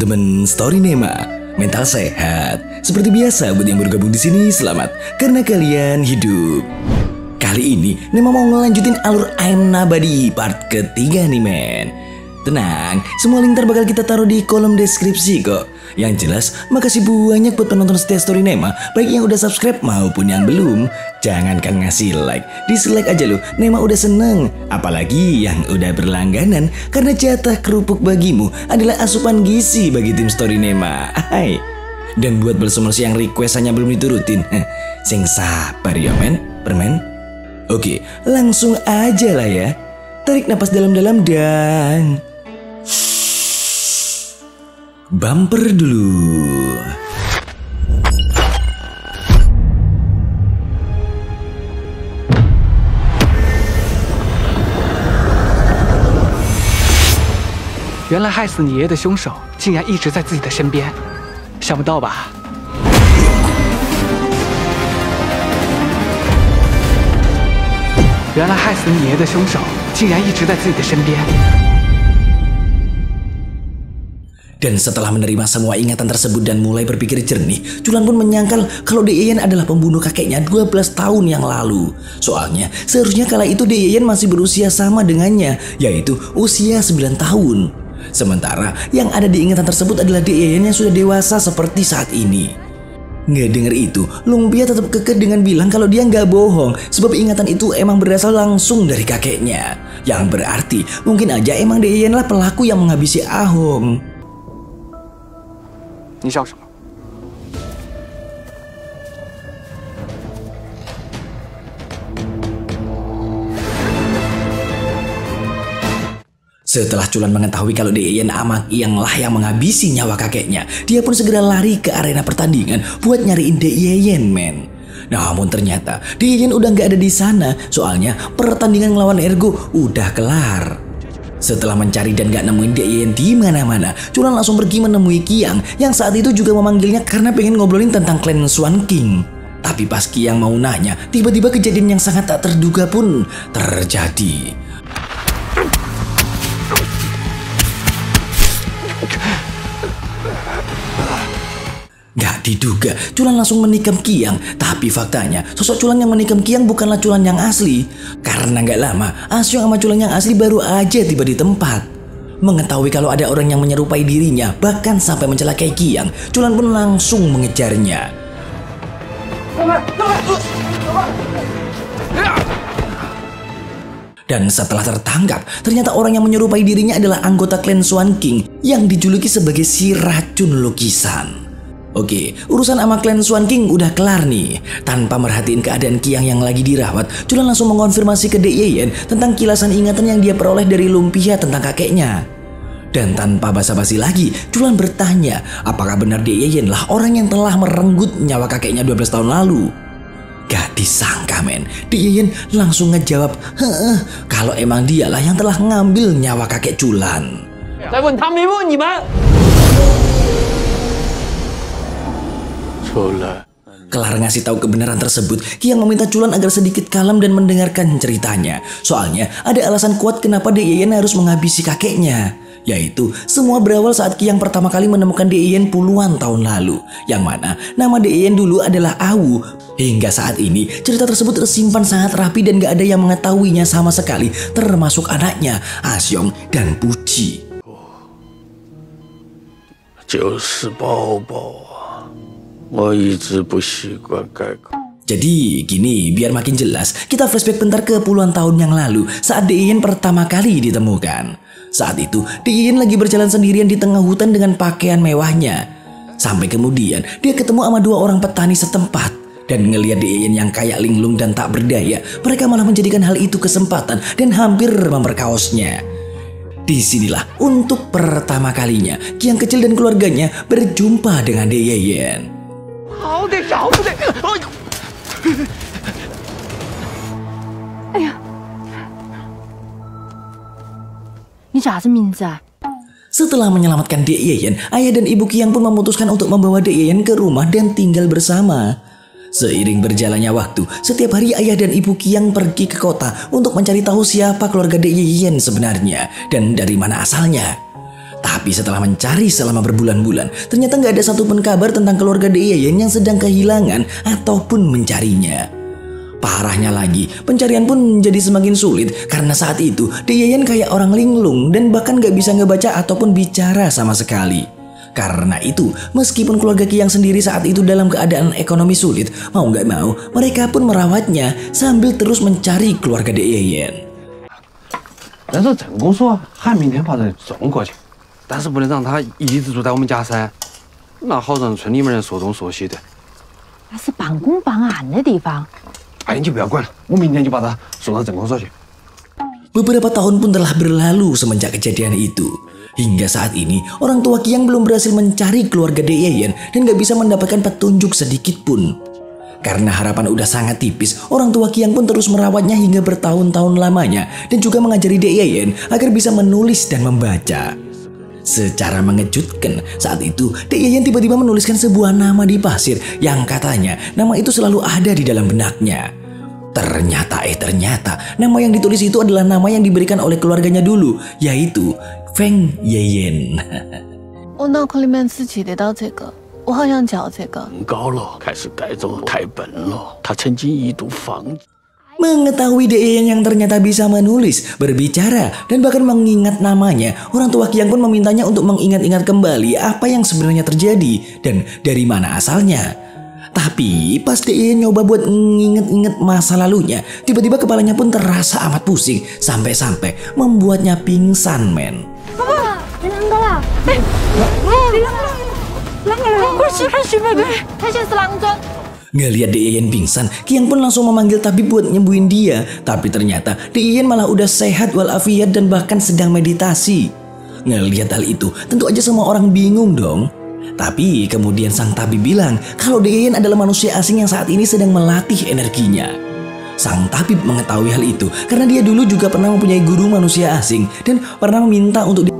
teman-teman Story Nema, mental sehat. Seperti biasa buat yang baru gabung di sini, selamat karena kalian hidup. Kali ini Nema mau ngelanjutin alur I'm Nabadi part ketiga nih men. Tenang, semua link bakal kita taruh di kolom deskripsi kok. Yang jelas, makasih banyak buat penonton setia Story Nema, baik yang udah subscribe maupun yang belum. Jangankan ngasih like, dislike aja loh, Nema udah seneng. Apalagi yang udah berlangganan, karena jatah kerupuk bagimu adalah asupan gizi bagi tim Story Nema. Hai. Dan buat bersumers yang request hanya belum diturutin, sing sabar ya men, permen. Oke, langsung aja lah ya. Tarik napas dalam-dalam dan bumper dulu.原来害死你爷爷的凶手竟然一直在自己的身边，想不到吧？原来害死你爷爷的凶手竟然一直在自己的身边。 Dan setelah menerima semua ingatan tersebut dan mulai berpikir jernih, Culan pun menyangkal kalau Deyeyen adalah pembunuh kakeknya 12 tahun yang lalu. Soalnya seharusnya kala itu Deyeyen masih berusia sama dengannya, yaitu usia 9 tahun. Sementara yang ada di ingatan tersebut adalah Deyeyen yang sudah dewasa seperti saat ini. Nggak denger itu, Lumpia tetap kekeh dengan bilang kalau dia nggak bohong, sebab ingatan itu emang berasal langsung dari kakeknya. Yang berarti mungkin aja emang Deyeyen lah pelaku yang menghabisi Ahong. 你笑什么？ Setelah Culan mengetahui kalau Deyeyen Amak yang lah yang menghabisi nyawa kakeknya, dia pun segera lari ke arena pertandingan buat nyariin Deyeyen men. Namun ternyata Deyeyen udah nggak ada di sana, soalnya pertandingan ngelawan Ergo udah kelar. Setelah mencari dan gak nemuin Deyeyen di mana-mana, Culan langsung pergi menemui Qiang yang saat itu juga memanggilnya karena pengen ngobrolin tentang klan Swan King. Tapi pas Qiang mau nanya, tiba-tiba kejadian yang sangat tak terduga pun terjadi. Gak diduga, Culan langsung menikam Qiang. Tapi faktanya, sosok Culan yang menikam Qiang bukanlah Culan yang asli. Karena gak lama, Asyong sama Culan yang asli baru aja tiba di tempat. Mengetahui kalau ada orang yang menyerupai dirinya, bahkan sampai mencelakai Qiang, Culan pun langsung mengejarnya. Dan setelah tertangkap, ternyata orang yang menyerupai dirinya adalah anggota klan Swan King yang dijuluki sebagai si racun lukisan. Oke, urusan sama klan Swan King udah kelar nih. Tanpa merhatiin keadaan Qiang yang lagi dirawat, Culan langsung mengonfirmasi ke Deyeyen tentang kilasan ingatan yang dia peroleh dari Lumpia tentang kakeknya. Dan tanpa basa-basi lagi, Culan bertanya apakah benar Deyeyen lah orang yang telah merenggut nyawa kakeknya 12 tahun lalu. Gak disangka men, Deyeyen langsung ngejawab, kalau emang dialah yang telah ngambil nyawa kakek Culan. Kelar ngasih tahu kebenaran tersebut, Qiang meminta Culan agar sedikit kalem dan mendengarkan ceritanya. Soalnya ada alasan kuat kenapa Deyeyen harus menghabisi kakeknya. Yaitu semua berawal saat Qiang pertama kali menemukan Deyeyen puluhan tahun lalu. Yang mana nama Deyeyen dulu adalah Awu. Hingga saat ini cerita tersebut tersimpan sangat rapi dan gak ada yang mengetahuinya sama sekali, termasuk anaknya Asyong dan Puci. Jadi gini, biar makin jelas, kita flashback bentar ke puluhan tahun yang lalu saat Deyeyen pertama kali ditemukan. Saat itu, Deyeyen lagi berjalan sendirian di tengah hutan dengan pakaian mewahnya. Sampai kemudian, dia ketemu sama 2 orang petani setempat. Dan ngelihat Deyeyen yang kayak linglung dan tak berdaya, mereka malah menjadikan hal itu kesempatan dan hampir memperkaosnya. Disinilah untuk pertama kalinya Qiang kecil dan keluarganya berjumpa dengan Deyeyen. 好得饶不得！哎呀，你啥子名字啊？ Setelah menyelamatkan Deyeyen, ayah dan ibu Qiang pun memutuskan untuk membawa Deyeyen ke rumah dan tinggal bersama. Seiring berjalannya waktu, setiap hari ayah dan ibu Qiang pergi ke kota untuk mencari tahu siapa keluarga Deyeyen sebenarnya dan dari mana asalnya. Tapi setelah mencari selama berbulan-bulan, ternyata nggak ada satupun kabar tentang keluarga Dek Yayan yang sedang kehilangan ataupun mencarinya. Parahnya lagi, pencarian pun menjadi semakin sulit karena saat itu Dek Yayan kayak orang linglung dan bahkan nggak bisa ngebaca ataupun bicara sama sekali. Karena itu, meskipun keluarga Kiang sendiri saat itu dalam keadaan ekonomi sulit, mau nggak mau, mereka pun merawatnya sambil terus mencari keluarga Dek Yayan. 但是郑公说喊明天把人送过去，但是不能让他一直住在我们家噻，那好让村里面人说东说西的。那是办公办案的地方。哎，你就不要管了，我明天就把他送到郑公所去。 Beberapa tahun pun telah berlalu semenjak kejadian itu. Hingga saat ini, orang tua Kiang belum berhasil mencari keluarga Dek Yayan dan gak bisa mendapatkan petunjuk sedikit pun. Karena harapan udah sangat tipis, orang tua Kiang pun terus merawatnya hingga bertahun-tahun lamanya dan juga mengajari Dek Yayan agar bisa menulis dan membaca. Secara mengejutkan, saat itu Dek Yayan tiba-tiba menuliskan sebuah nama di pasir yang katanya nama itu selalu ada di dalam benaknya. Ternyata nama yang ditulis itu adalah nama yang diberikan oleh keluarganya dulu, yaitu Feng Yayan. 我脑壳里面只记得到这个，我好像叫这个。高了，开始改走太笨了。他曾经一度放弃。 Mengetahui Dek Yayan yang ternyata bisa menulis, berbicara, dan bahkan mengingat namanya, orang tua Kiang pun memintanya untuk mengingat-ingat kembali apa yang sebenarnya terjadi dan dari mana asalnya. Tapi pas Dek Yayan nyoba buat nginget-inget masa lalunya, tiba-tiba kepalanya pun terasa amat pusing sampai-sampai membuatnya pingsan, men. Ngeliat Dek Yayan pingsan, Kiang pun langsung memanggil tabib buat nyembuhin dia. Tapi ternyata Dek Yayan malah udah sehat walafiat dan bahkan sedang meditasi. Ngeliat hal itu, tentu aja semua orang bingung dong. Tapi kemudian sang tabib bilang kalau Dek Yayan adalah manusia asing yang saat ini sedang melatih energinya. Sang tabib mengetahui hal itu karena dia dulu juga pernah mempunyai guru manusia asing dan pernah meminta untuk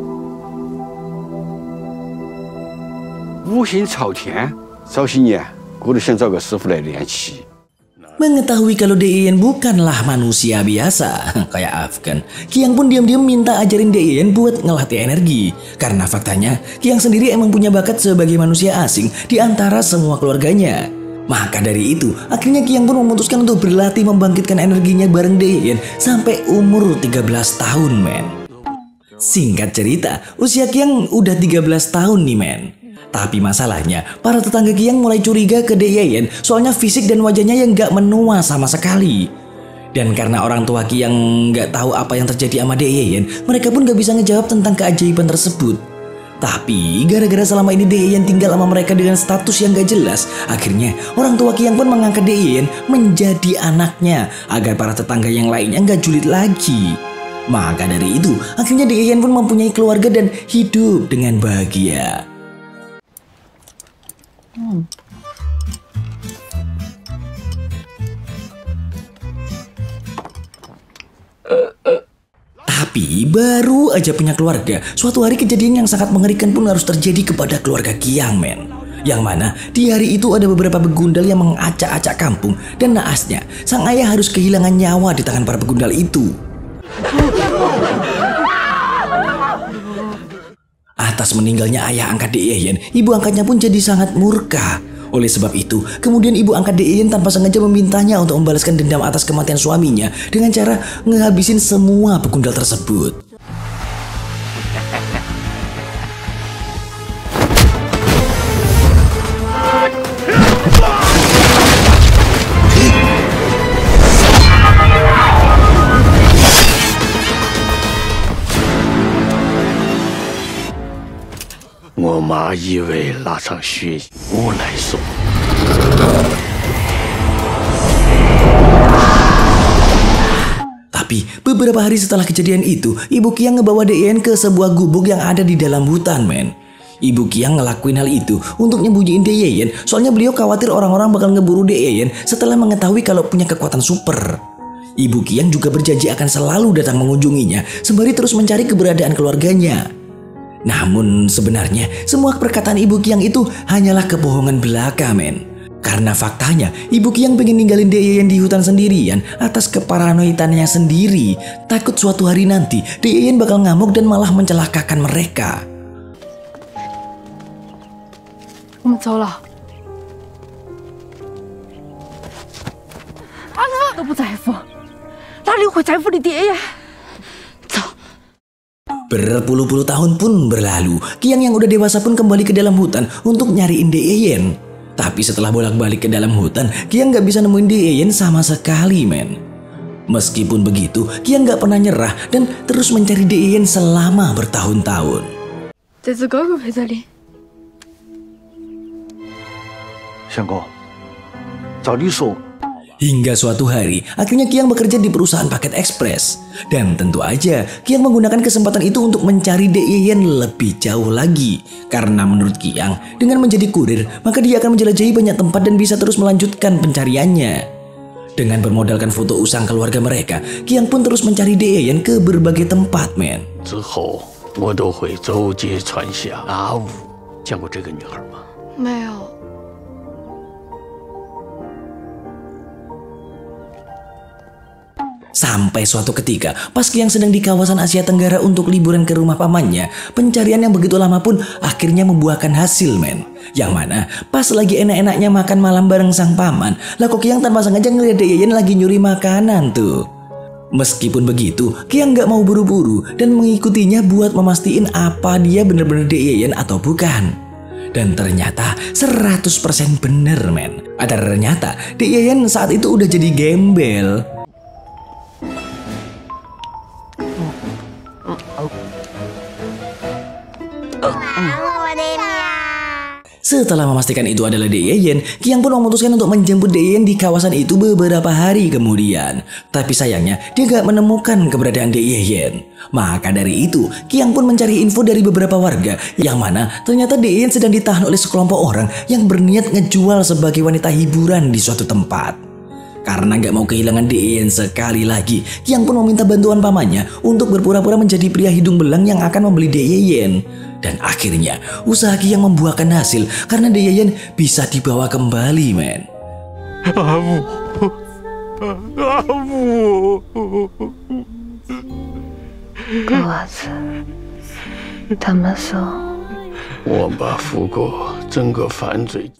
五行朝天，早些年我都想找个师傅来练气。 Mengetahui kalau Dek Yayan bukanlah manusia biasa kayak Afgan, Kiang pun diam-diam minta ajarin Dek Yayan buat ngelatih energi. Karena faktanya Kiang sendiri emang punya bakat sebagai manusia asing di antara semua keluarganya. Maka dari itu, akhirnya Kiang pun memutuskan untuk berlatih membangkitkan energinya bareng Dek Yayan sampai umur 13 tahun, men. Singkat cerita, usia Kiang udah 13 tahun nih, men. Tapi masalahnya, para tetangga Kiang mulai curiga ke Dek Yayan soalnya fisik dan wajahnya yang gak menua sama sekali. Dan karena orang tua Kiang gak tahu apa yang terjadi sama Dek Yayan, mereka pun gak bisa ngejawab tentang keajaiban tersebut. Tapi gara-gara selama ini Dek Yayan tinggal sama mereka dengan status yang gak jelas, akhirnya orang tua Kiang pun mengangkat Dek Yayan menjadi anaknya agar para tetangga yang lainnya gak julid lagi. Maka dari itu, akhirnya Dek Yayan pun mempunyai keluarga dan hidup dengan bahagia. Tapi baru aja punya keluarga, suatu hari kejadian yang sangat mengerikan pun harus terjadi kepada keluarga Kiang, men. Yang mana di hari itu ada beberapa begundal yang mengacak-acak kampung dan naasnya sang ayah harus kehilangan nyawa di tangan para begundal itu. Atas meninggalnya ayah angkat Dek Yayan, ibu angkatnya pun jadi sangat murka. Oleh sebab itu, kemudian ibu angkat Dek Yayan tanpa sengaja memintanya untuk membalaskan dendam atas kematian suaminya dengan cara ngehabisin semua begundal tersebut.妈以为那场血我来送。 Tapi beberapa hari setelah kejadian itu, Ibu Kiang ngebawa Dek Yayan ke sebuah gubuk yang ada di dalam hutan, men. Ibu Kiang ngelakuin hal itu untuk nyembunyiin Dek Yayan, soalnya beliau khawatir orang-orang bakal ngeburu Dek Yayan setelah mengetahui kalau punya kekuatan super. Ibu Kiang juga berjanji akan selalu datang mengunjunginya, sembari terus mencari keberadaan keluarganya. Namun sebenarnya semua perkataan Ibu Kiang itu hanyalah kebohongan belaka, men. Karena faktanya Ibu Kiang pengen ninggalin Dek Yayan di hutan sendirian atas keparanoitannya sendiri. Takut suatu hari nanti Dek Yayan bakal ngamuk dan malah mencelakakan mereka. 们走了。都不在乎，哪里会在乎你爹呀？走。 Berpuluh-puluh tahun pun berlalu, Qiang yang udah dewasa pun kembali ke dalam hutan untuk nyariin De Yeyen. Tapi setelah bolak-balik ke dalam hutan, Qiang gak bisa nemuin De Yeyen sama sekali, men. Meskipun begitu, Qiang gak pernah nyerah dan terus mencari De Yeyen selama bertahun-tahun. 这只狗狗陪着你。相公，照理说。 Hingga suatu hari, akhirnya Qiang bekerja di perusahaan paket ekspres. Dan tentu aja, Qiang menggunakan kesempatan itu untuk mencari De Yeyen lebih jauh lagi. Karena menurut Qiang, dengan menjadi kurir, maka dia akan menjelajahi banyak tempat dan bisa terus melanjutkan pencariannya. Dengan bermodalkan foto usang keluarga mereka, Qiang pun terus mencari De Yeyen ke berbagai tempat, men. 之后，我都会走街串巷。阿武见过这个女孩吗？没有。 Sampai suatu ketika, pas Qiang sedang di kawasan Asia Tenggara untuk liburan ke rumah pamannya, pencarian yang begitu lama pun akhirnya membuahkan hasil, men. Yang mana, pas lagi enak-enaknya makan malam bareng sang paman, lah kok Qiang tanpa sengaja ngeliat De Yeyen lagi nyuri makanan tuh. Meskipun begitu, Qiang gak mau buru-buru dan mengikutinya buat memastiin apa dia bener-bener De Yeyen atau bukan. Dan ternyata 100% bener, men. Ada ternyata De Yeyen saat itu udah jadi gembel. Setelah memastikan itu adalah De Yeyen, Qiang pun memutuskan untuk menjemput De Yeyen di kawasan itu beberapa hari kemudian. Tapi sayangnya, dia gak menemukan keberadaan De Yeyen. Maka dari itu, Qiang pun mencari info dari beberapa warga, yang mana ternyata De Yeyen sedang ditahan oleh sekelompok orang yang berniat ngejual sebagai wanita hiburan di suatu tempat. Karena gak mau kehilangan De Yeyen sekali lagi, Qiang pun meminta bantuan pamannya untuk berpura-pura menjadi pria hidung belang yang akan membeli De Yeyen. Dan akhirnya usaha Qiang membuahkan hasil karena De Yeyen bisa dibawa kembali, men. Abu. 狗娃子，他们说我把富国整个犯罪。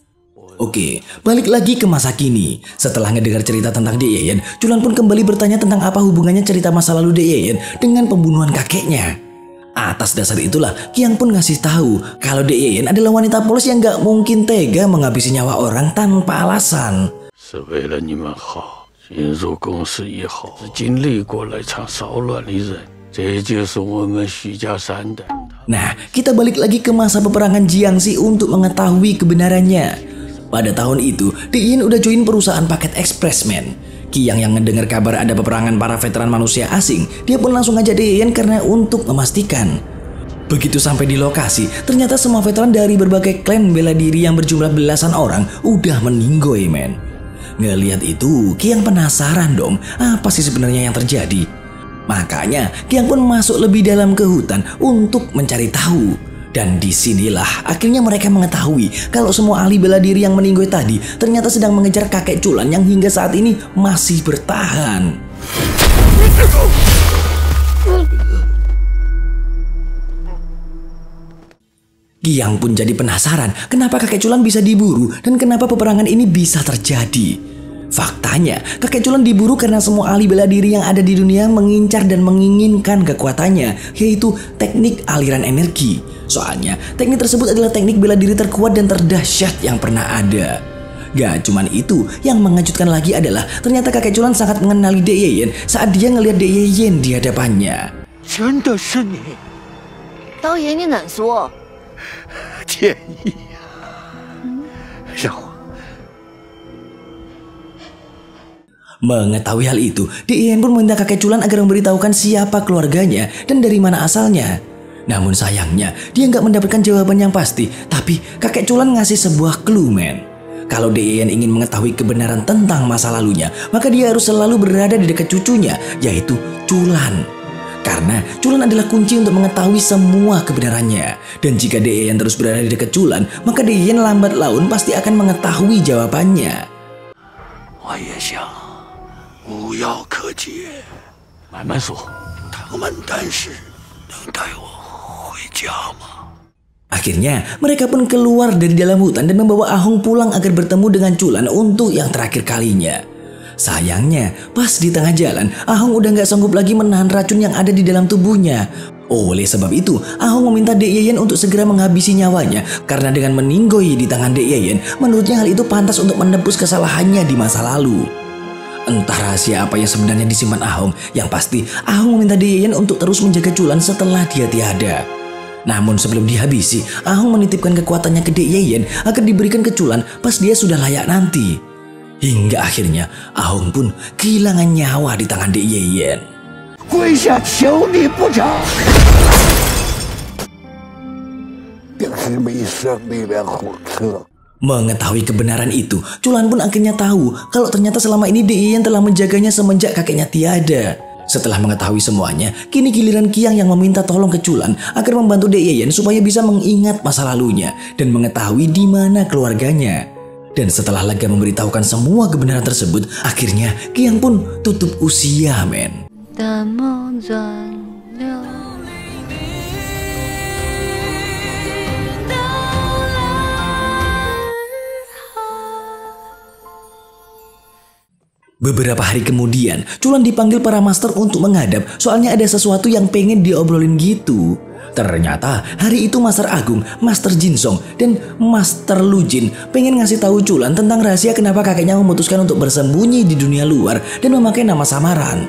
Oke, balik lagi ke masa kini. Setelah ngedengar cerita tentang De Yeyen, Culan pun kembali bertanya tentang apa hubungannya cerita masa lalu De Yeyen dengan pembunuhan kakeknya. Atas dasar itulah, Qiang pun ngasih tahu kalau De Yeyen adalah wanita polos yang gak mungkin tega menghabisi nyawa orang tanpa alasan. 是为了你们好，进入公司以后，经历过那场骚乱的人，这就是我们徐家山的。 Nah, kita balik lagi ke masa peperangan Jiangxi untuk mengetahui kebenarannya. Pada tahun itu, De Yeyen udah join perusahaan paket ekspres, men. Qiang yang ngedengar kabar ada peperangan para veteran manusia asing, dia pun langsung ngajak De Yeyen karena untuk memastikan. Begitu sampai di lokasi, ternyata semua veteran dari berbagai klan bela diri yang berjumlah belasan orang udah meninggoy, men. Ngelihat itu, Qiang penasaran dong, apa sih sebenarnya yang terjadi? Makanya, Qiang pun masuk lebih dalam ke hutan untuk mencari tahu. Dan disinilah akhirnya mereka mengetahui kalau semua ahli bela diri yang meninggoy tadi ternyata sedang mengejar kakek Culan yang hingga saat ini masih bertahan. Qiang pun jadi penasaran kenapa kakek Culan bisa diburu dan kenapa peperangan ini bisa terjadi. Faktanya, kakek Culan diburu karena semua ahli bela diri yang ada di dunia mengincar dan menginginkan kekuatannya, yaitu teknik aliran energi. Soalnya, teknik tersebut adalah teknik bela diri terkuat dan terdahsyat yang pernah ada. Gak cuman itu, yang mengejutkan lagi adalah ternyata kakek Culan sangat mengenali De Yeyen saat dia ngelihat De Yeyen di hadapannya. 真的是你，导演你难说。天意呀！让我。 Mengetahui hal itu, De Yeyen pun meminta kakek Culan agar memberitahukan siapa keluarganya dan dari mana asalnya. Namun sayangnya, dia nggak mendapatkan jawaban yang pasti. Tapi kakek Culan ngasih sebuah clue, men. Kalau De Yeyen ingin mengetahui kebenaran tentang masa lalunya, maka dia harus selalu berada di dekat cucunya, yaitu Culan. Karena Culan adalah kunci untuk mengetahui semua kebenarannya. Dan jika De Yeyen terus berada di dekat Culan, maka De Yeyen lambat laun pasti akan mengetahui jawabannya. 我也想。 无药可解，慢慢说。他们但是能带我回家吗？ Akhirnya mereka pun keluar dari dalam hutan dan membawa Ahong pulang agar bertemu dengan Culan untuk yang terakhir kalinya. Sayangnya pas di tengah jalan Ahong udah gak sanggup lagi menahan racun yang ada di dalam tubuhnya. Oleh sebab itu Ahong meminta Dek Yeyen untuk segera menghabisi nyawanya, karena dengan meninggoy di tangan Dek Yeyen menurutnya hal itu pantas untuk menebus kesalahannya di masa lalu. Entah rahasia apa yang sebenarnya disimpan Ahong, yang pasti Ahong meminta Dek Yeyen untuk terus menjaga Culan setelah dia tiada. Namun sebelum dihabisi, Ahong menitipkan kekuatannya ke Dek Yeyen agar diberikan ke Culan pas dia sudah layak nanti. Hingga akhirnya Ahong pun kehilangan nyawa di tangan Dek Yeyen. Mengetahui kebenaran itu, Culan pun akhirnya tahu kalau ternyata selama ini Dek Yeyen telah menjaganya semenjak kakeknya tiada. Setelah mengetahui semuanya, kini giliran Qiang yang meminta tolong ke Culan agar membantu Dek Yeyen supaya bisa mengingat masa lalunya dan mengetahui di mana keluarganya. Dan setelah lega memberitahukan semua kebenaran tersebut, akhirnya Qiang pun tutup usia, men. Beberapa hari kemudian, Culan dipanggil para master untuk menghadap, soalnya ada sesuatu yang pengen diobrolin gitu. Ternyata hari itu Master Agung, Master Jinsong, dan Master Lujin pengen ngasih tahu Culan tentang rahasia kenapa kakeknya memutuskan untuk bersembunyi di dunia luar dan memakai nama samaran.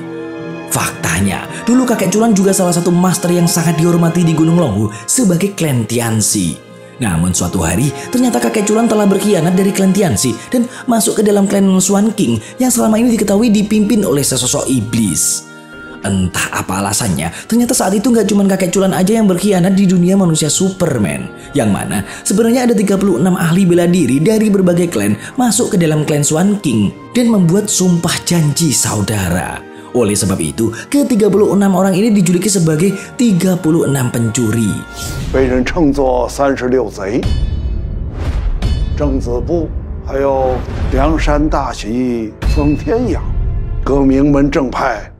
Faktanya, dulu kakek Culan juga salah satu master yang sangat dihormati di Gunung Longhu sebagai klan Tianxi. Namun suatu hari, ternyata kakek Culan telah berkhianat dari klan Tianxi dan masuk ke dalam klan Swan King yang selama ini diketahui dipimpin oleh sesosok iblis. Entah apa alasannya, ternyata saat itu gak cuma kakek Culan aja yang berkhianat di dunia manusia Superman. Yang mana sebenarnya ada 36 ahli bela diri dari berbagai klan masuk ke dalam klan Swan King dan membuat sumpah janji saudara. Oleh sebab itu, ke-36 orang ini dijuluki sebagai 36 pencuri. 被人称作36贼，郑子布，还有梁山大喜封天阳，各名门正派。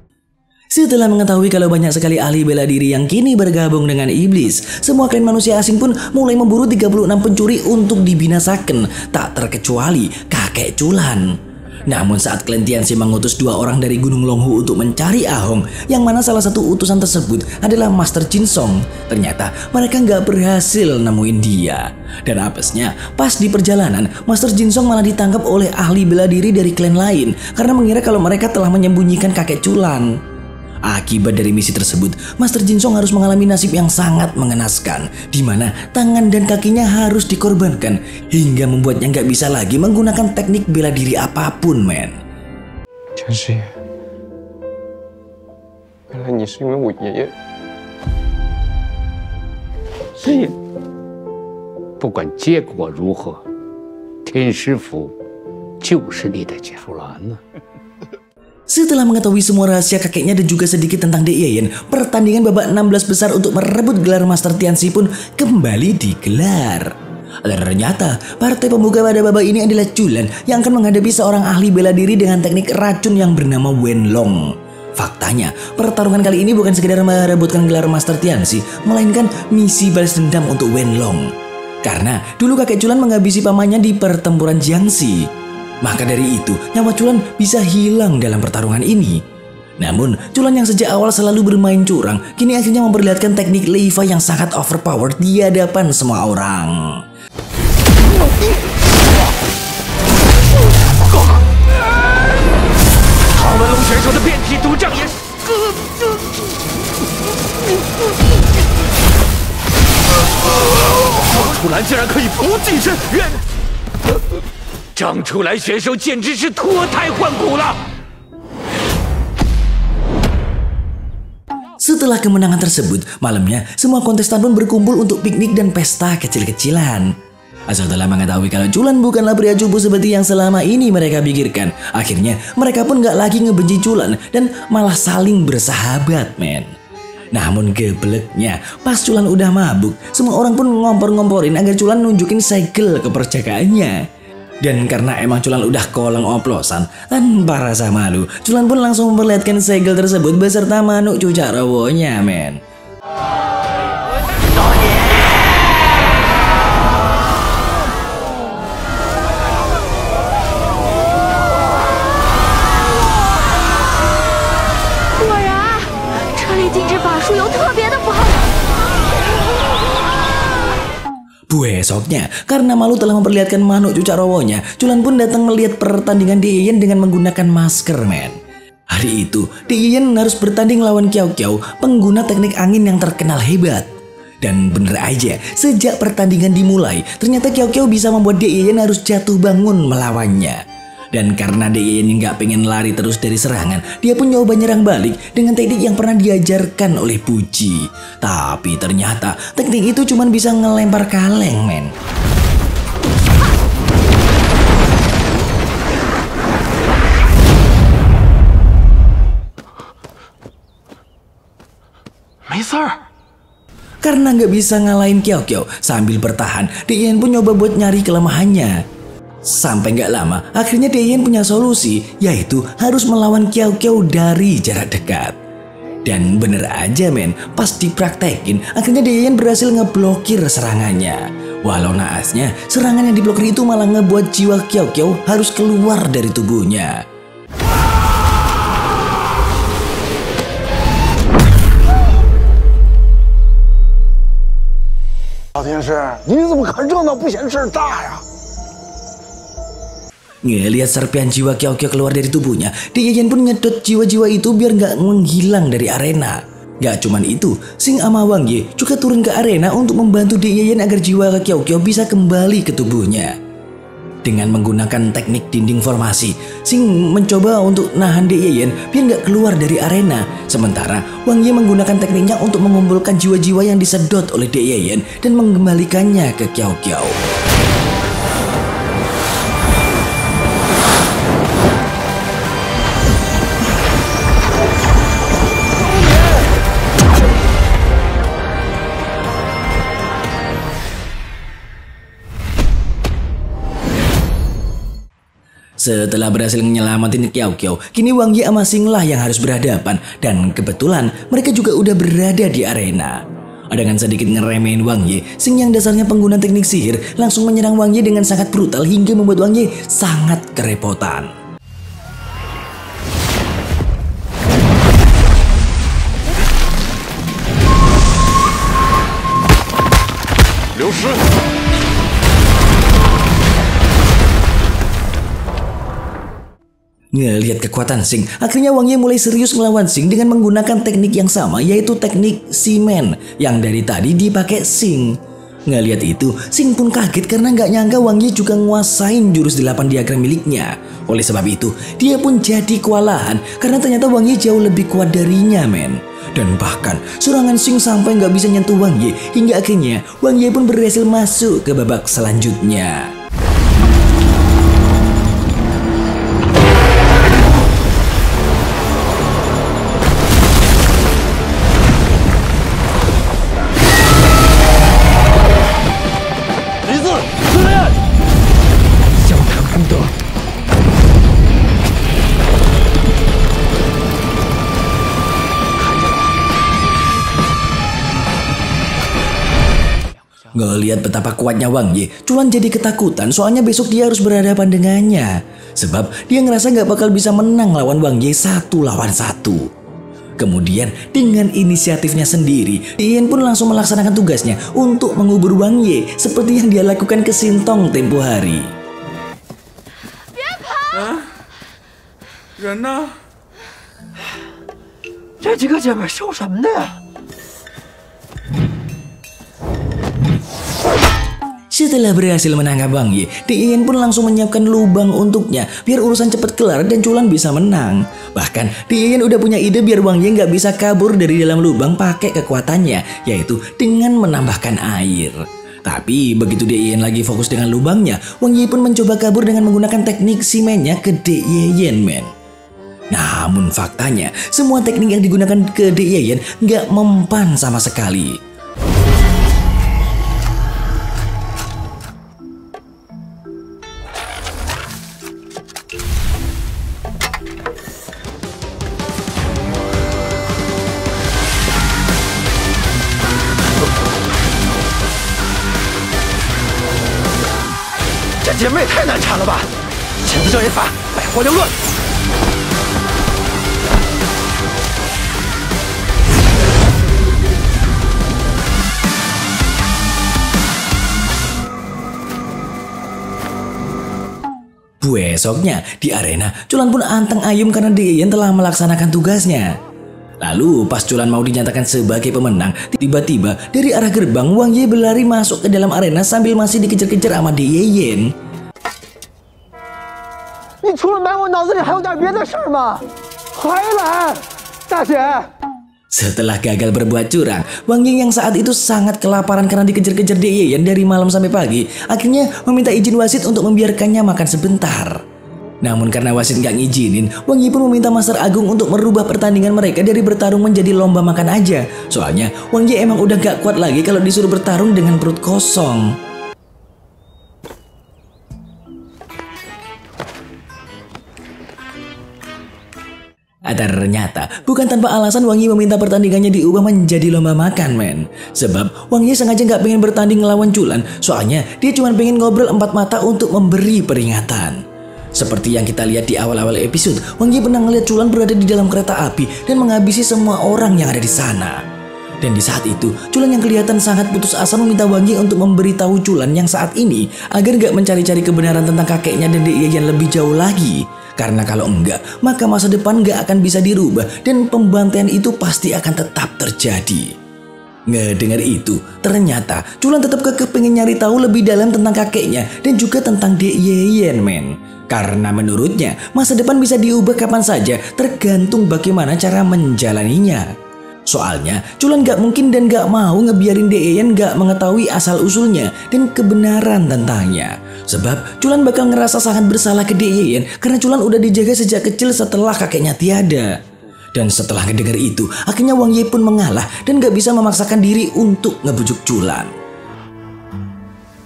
Setelah mengetahui kalau banyak sekali ahli bela diri yang kini bergabung dengan iblis, semua klan manusia asing pun mulai memburu 36 pencuri untuk dibinasakan, tak terkecuali kakek Culan. Namun saat klan Tianxi mengutus 2 orang dari Gunung Longhu untuk mencari Ahong, yang mana salah satu utusan tersebut adalah Master Jinsong, ternyata mereka nggak berhasil nemuin dia. Dan apesnya, pas di perjalanan, Master Jinsong malah ditangkap oleh ahli bela diri dari klan lain karena mengira kalau mereka telah menyembunyikan kakek Culan. Akibat dari misi tersebut, Master Jinsong harus mengalami nasib yang sangat mengenaskan, di mana tangan dan kakinya harus dikorbankan hingga membuatnya nggak bisa lagi menggunakan teknik bela diri apapun, men. 陈师爷，原来你是因为我爷爷。师爷，不管结果如何，天师府就是你的家。出兰呢？ Setelah mengetahui semua rahasia kakeknya dan juga sedikit tentang Dek Yeyen, pertandingan babak 16 besar untuk merebut gelar Master Tianxi pun kembali digelar. Ternyata partai pembuka pada babak ini adalah Culan yang akan menghadapi seorang ahli bela diri dengan teknik racun yang bernama Wenlong. Faktanya, pertarungan kali ini bukan sekedar merebutkan gelar Master Tianxi, melainkan misi balas dendam untuk Wenlong. Karena dulu kakek Culan menghabisi pamannya di pertempuran Jiangxi. Maka dari itu, nyawa Culan bisa hilang dalam pertarungan ini. Namun, Culan yang sejak awal selalu bermain curang, kini akhirnya memperlihatkan teknik Leiva yang sangat overpowered di hadapan semua orang. Culan 竟然可以不近身，张楚岚选手简直是脱胎换骨了。 Setelah kemenangan tersebut, malamnya semua kontestan pun berkumpul untuk piknik dan pesta kecil-kecilan. Setelah mengetahui kalau Culan bukanlah pria cupu seperti yang selama ini mereka pikirkan, akhirnya mereka pun gak lagi ngebenci Culan dan malah saling bersahabat, men. Namun gebleknya, pas Culan udah mabuk, semua orang pun ngompor-ngomporin agar Culan nunjukin segel keperjakaannya. Dan karena emang Culan udah kolong oplosan, tanpa rasa malu, Culan pun langsung memperlihatkan segel tersebut beserta manuk cucak rowonya, men. Besoknya, karena malu telah memperlihatkan manuk cucak rowonya, Culan pun datang melihat pertandingan Deyen dengan menggunakan masker, men. Hari itu, Deyen harus bertanding lawan Kiao Kiao, pengguna teknik angin yang terkenal hebat. Dan bener aja, sejak pertandingan dimulai, ternyata Kiao Kiao bisa membuat Deyen harus jatuh bangun melawannya. Dan karena Deyen nggak pengen lari terus dari serangan, dia pun nyoba nyerang balik dengan teknik yang pernah diajarkan oleh Puji. Tapi ternyata teknik itu cuma bisa ngelempar kaleng, men. Karena nggak bisa ngalahin Kiao Kiao sambil bertahan, Deyen pun nyoba buat nyari kelemahannya. Sampai nggak lama, akhirnya Deyen punya solusi, yaitu harus melawan Kiao Kiao dari jarak dekat. Dan bener aja, men, pas dipraktekin, akhirnya Deyen berhasil ngeblokir serangannya. Walau naasnya, serangan yang diblokir itu malah ngebuat jiwa Kiao Kiao harus keluar dari tubuhnya. 老天师，你怎么看热闹不嫌事儿大呀？ Ngelihat serpian jiwa Kiao Kiao keluar dari tubuhnya, Deyen pun nyedot jiwa-jiwa itu biar nggak menghilang dari arena. Gak cuman itu, Xing sama Wang Ye juga turun ke arena untuk membantu Deyen agar jiwa Kiao Kiao bisa kembali ke tubuhnya. Dengan menggunakan teknik dinding formasi, Xing mencoba untuk nahan Deyen biar nggak keluar dari arena. Sementara Wang Ye menggunakan tekniknya untuk mengumpulkan jiwa-jiwa yang disedot oleh Deyen dan mengembalikannya ke Kiao Kiao. Setelah berhasil menyelamatin Kiao Kiao, kini Wang Ye sama Xing lah yang harus berhadapan. Dan kebetulan mereka juga udah berada di arena. Dengan sedikit ngeremehin Wang Ye, Xing yang dasarnya pengguna teknik sihir langsung menyerang Wang Ye dengan sangat brutal hingga membuat Wang Ye sangat kerepotan. Liu Shi. Ngelihat kekuatan Xing, akhirnya Wang Ye mulai serius melawan Xing dengan menggunakan teknik yang sama, yaitu teknik Simen yang dari tadi dipakai Xing. Ngelihat itu, Xing pun kaget karena nggak nyangka Wang Ye juga nguasain jurus 8 diagram miliknya. Oleh sebab itu, dia pun jadi kewalahan karena ternyata Wang Ye jauh lebih kuat darinya, men. Dan bahkan serangan Xing sampai nggak bisa nyentuh Wang Ye, hingga akhirnya Wang Ye pun berhasil masuk ke babak selanjutnya. Ngelihat betapa kuatnya Wang Ye, Culan jadi ketakutan soalnya besok dia harus berhadapan dengannya. Sebab dia ngerasa gak bakal bisa menang lawan Wang Ye 1 lawan 1. Kemudian dengan inisiatifnya sendiri, Deyen pun langsung melaksanakan tugasnya untuk mengubur Wang Ye seperti yang dia lakukan ke Sintong tempo hari. Setelah berhasil menangkap Wang Ye, Deyen pun langsung menyiapkan lubang untuknya biar urusan cepat kelar dan Culan bisa menang. Bahkan Deyen udah punya ide biar Wang Ye nggak bisa kabur dari dalam lubang pakai kekuatannya, yaitu dengan menambahkan air. Tapi begitu Deyen lagi fokus dengan lubangnya, Wang Ye pun mencoba kabur dengan menggunakan teknik simennya ke Deyen, men. Namun faktanya, semua teknik yang digunakan ke Deyen nggak mempan sama sekali. Besoknya di arena, Culan pun anteng ayem karena Deyen telah melaksanakan tugasnya. Lalu pas Culan mau dinyatakan sebagai pemenang, tiba-tiba dari arah gerbang Wang Ye berlari masuk ke dalam arena sambil masih dikejar-kejar sama Deyen. Setelah gagal berbuat curang, Wang Ye yang saat itu sangat kelaparan karena dikejar-kejar Deyen dari malam sampai pagi, akhirnya meminta izin wasit untuk membiarkannya makan sebentar. Namun karena wasit nggak ngizinin, Wang Ye pun meminta Master Agung untuk merubah pertandingan mereka dari bertarung menjadi lomba makan aja. Soalnya Wang Ye emang udah gak kuat lagi kalau disuruh bertarung dengan perut kosong. Ternyata bukan tanpa alasan Wang Ye meminta pertandingannya diubah menjadi lomba makan, men. Sebab Wang Ye sengaja nggak pengen bertanding ngelawan Culan, soalnya dia cuma pengen ngobrol empat mata untuk memberi peringatan. Seperti yang kita lihat di awal-awal episode, Wang Ye pernah ngeliat Culan berada di dalam kereta api dan menghabisi semua orang yang ada di sana. Dan di saat itu, Culan yang kelihatan sangat putus asa meminta Wang Ye untuk memberitahu Culan yang saat ini agar gak mencari-cari kebenaran tentang kakeknya dan Deyen lebih jauh lagi. Karena kalau enggak, maka masa depan gak akan bisa dirubah dan pembantaian itu pasti akan tetap terjadi. Ngedengar itu, ternyata Culan tetap kekeh pengen nyari tahu lebih dalam tentang kakeknya dan juga tentang Deyen, men. Karena menurutnya, masa depan bisa diubah kapan saja tergantung bagaimana cara menjalaninya. Soalnya, Culan gak mungkin dan gak mau ngebiarin Deyen gak mengetahui asal-usulnya dan kebenaran tentangnya. Sebab Culan bakal ngerasa sangat bersalah ke Deyen karena Culan udah dijaga sejak kecil setelah kakeknya tiada. Dan setelah ngedengar itu, akhirnya Wang Ye pun mengalah dan gak bisa memaksakan diri untuk ngebujuk Culan.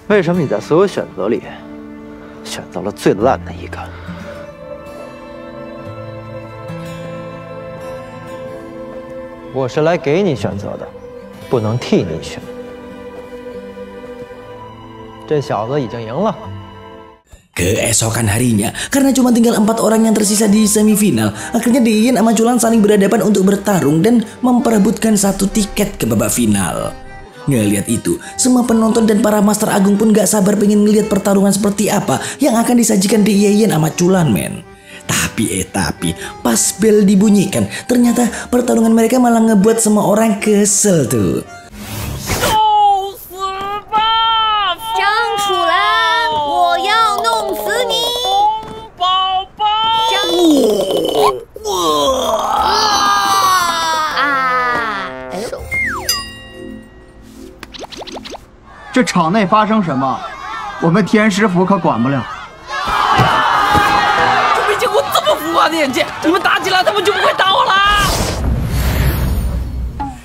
为什么你在所有选择里选择了最烂的一个？ 我是来给你选择的，不能替你选。这小子已经赢了。 Keesokan harinya, karena cuma tinggal 4 orang yang tersisa di semifinal, akhirnya Deyen sama Culan saling berhadapan untuk bertarung dan memperebutkan 1 tiket ke babak final. Ngelihat itu, semua penonton dan para Master Agung pun gak sabar pengen ngelihat pertarungan seperti apa yang akan disajikan Deyen sama Culan, men. Tapi pas bel dibunyikan, ternyata pertarungan mereka malah ngebuat semua orang kesel tuh.这场内发生什么，我们天师府可管不了。 的眼界，你们打起来他们就不会打我啦。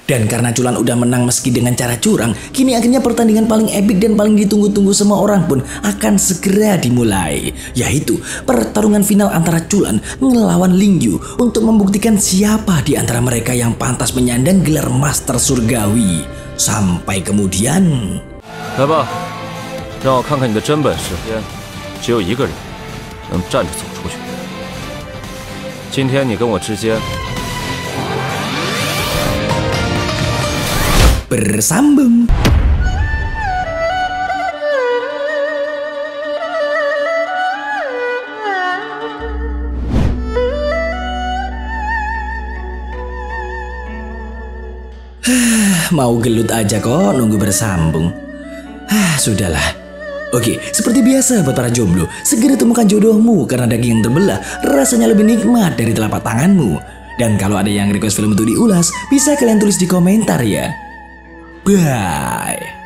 Dan karena Culan udah menang meski dengan cara curang, kini akhirnya pertandingan paling epik dan paling ditunggu-tunggu semua orang pun akan segera dimulai, yaitu pertarungan final antara Culan ngelawan Lingyu untuk membuktikan siapa di antara mereka yang pantas menyandang gelar Master Surgawi. Sampai kemudian, 来吧，让我看看你的真本事。只有一个人能站着走出去。 今天你跟我之间 bersambung. Mau gelut aja kok nunggu bersambung. Sudahlah. Oke, seperti biasa buat para jomblo, segera temukan jodohmu karena daging yang terbelah rasanya lebih nikmat dari telapak tanganmu. Dan kalau ada yang request film untuk diulas, bisa kalian tulis di komentar ya. Bye.